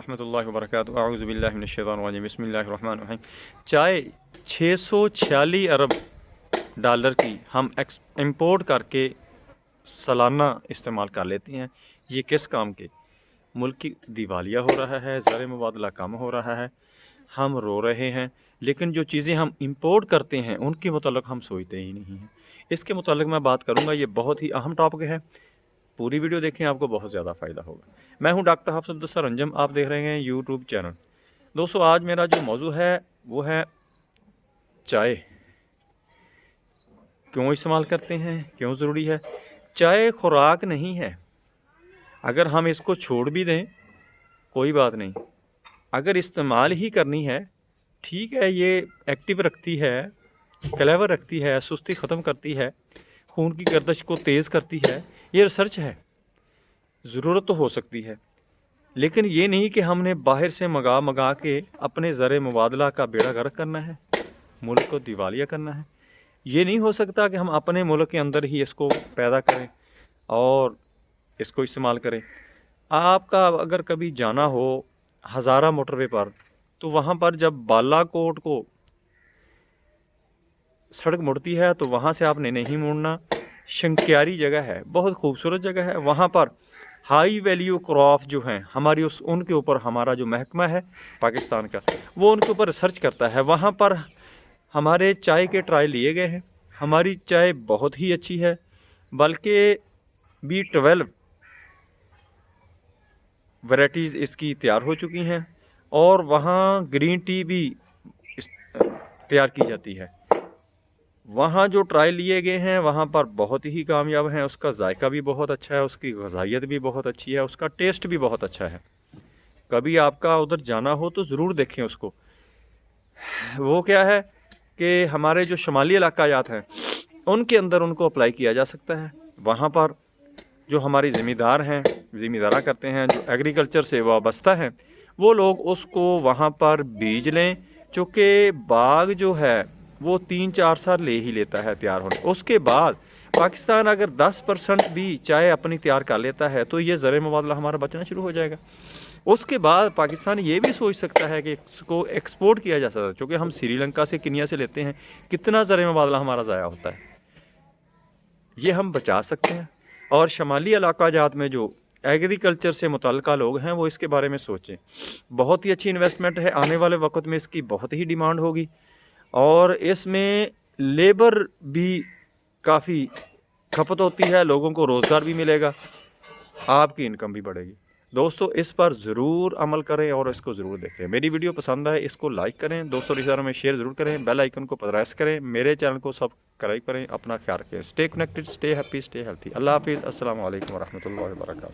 रहमतुल्लाहि व बरकातहू अऊज़ु बिल्लाहि मिनश शैतानिर रजीम बिस्मिल्लाहिर रहमानिर रहीम। चाय 646 अरब डॉलर की हम इंपोर्ट करके सालाना इस्तेमाल कर लेते हैं। ये किस काम के? मुल्क की दिवालिया हो रहा है, ज़र मुबादला कम हो रहा है, हम रो रहे हैं, लेकिन जो चीज़ें हम इंपोर्ट करते हैं उनके मुताल्लिक़ हम सोचते ही नहीं हैं। इसके मुताल्लिक़ मैं बात करूँगा, ये बहुत ही अहम टॉपिक है। पूरी वीडियो देखें, आपको बहुत ज़्यादा फ़ायदा होगा। मैं हूं डॉक्टर हाफिज़ अब्दुल सत्तार अंजम, आप देख रहे हैं यूट्यूब चैनल। दोस्तों, आज मेरा जो मौजू है वो है चाय क्यों इस्तेमाल करते हैं, क्यों ज़रूरी है। चाय खुराक नहीं है, अगर हम इसको छोड़ भी दें कोई बात नहीं। अगर इस्तेमाल ही करनी है, ठीक है, ये एक्टिव रखती है, क्लेवर रखती है, सुस्ती ख़त्म करती है, खून की गर्दिश को तेज़ करती है, ये रिसर्च है, ज़रूरत तो हो सकती है। लेकिन ये नहीं कि हमने बाहर से मंगा के अपने ज़र मुबादला का बेड़ा गर्क करना है, मुल्क को दिवालिया करना है। ये नहीं हो सकता कि हम अपने मुल्क के अंदर ही इसको पैदा करें और इसको इस्तेमाल करें। आपका अगर कभी जाना हो हज़ारा मोटरवे पर, तो वहाँ पर जब बालाकोट को सड़क मुड़ती है तो वहाँ से आपने नहीं मुड़ना। शंक्यारी जगह है, बहुत खूबसूरत जगह है। वहाँ पर हाई वैल्यू क्रॉप जो हैं हमारी, उनके ऊपर हमारा जो महकमा है पाकिस्तान का, वो उनके ऊपर रिसर्च करता है। वहाँ पर हमारे चाय के ट्रायल लिए गए हैं। हमारी चाय बहुत ही अच्छी है, बल्कि B12 वैराइटीज़ इसकी तैयार हो चुकी हैं और वहाँ ग्रीन टी भी तैयार की जाती है। वहाँ जो ट्रायल लिए गए हैं वहाँ पर बहुत ही कामयाब हैं। उसका जायका भी बहुत अच्छा है, उसकी ग़िज़ाइयत भी बहुत अच्छी है, उसका टेस्ट भी बहुत अच्छा है। कभी आपका उधर जाना हो तो ज़रूर देखें उसको। वो क्या है कि हमारे जो शुमाली इलाक़ात हैं उनके अंदर उनको अप्लाई किया जा सकता है। वहाँ पर जो हमारी ज़मींदार हैं, ज़मींदारा करते हैं, जो एग्रीकल्चर से वाबस्ता हैं, वो लोग उसको वहाँ पर बीज लें। चूँकि बाग जो है वो 3-4 साल ले ही लेता है तैयार होने। उसके बाद पाकिस्तान अगर 10% भी चाय अपनी तैयार कर लेता है तो ये ज़र मुबादला हमारा बचना शुरू हो जाएगा। उसके बाद पाकिस्तान ये भी सोच सकता है कि इसको एक्सपोर्ट किया जा सकता है, चूँकि हम श्रीलंका से, केन्या से लेते हैं, कितना ज़र मुबादला हमारा ज़ाया होता है, ये हम बचा सकते हैं। और शुमाली इलाक़ात में जो एग्रीकल्चर से मुतल्लिक़ लोग हैं वो इसके बारे में सोचें। बहुत ही अच्छी इन्वेस्टमेंट है, आने वाले वक्त में इसकी बहुत ही डिमांड होगी और इसमें लेबर भी काफ़ी खपत होती है, लोगों को रोज़गार भी मिलेगा, आपकी इनकम भी बढ़ेगी। दोस्तों, इस पर ज़रूर अमल करें और इसको ज़रूर देखें। मेरी वीडियो पसंद आए इसको लाइक करें, दोस्तों रिश्तेदारों में शेयर ज़रूर करें, बेल आइकन को प्रेस करें, मेरे चैनल को सब्सक्राइब करें। अपना ख्याल रखें। Stay connected, stay happy, stay healthy. अल्लाह हाफिज़। अस्सलामु अलैकुम व रहमतुल्लाहि व बरकातहू।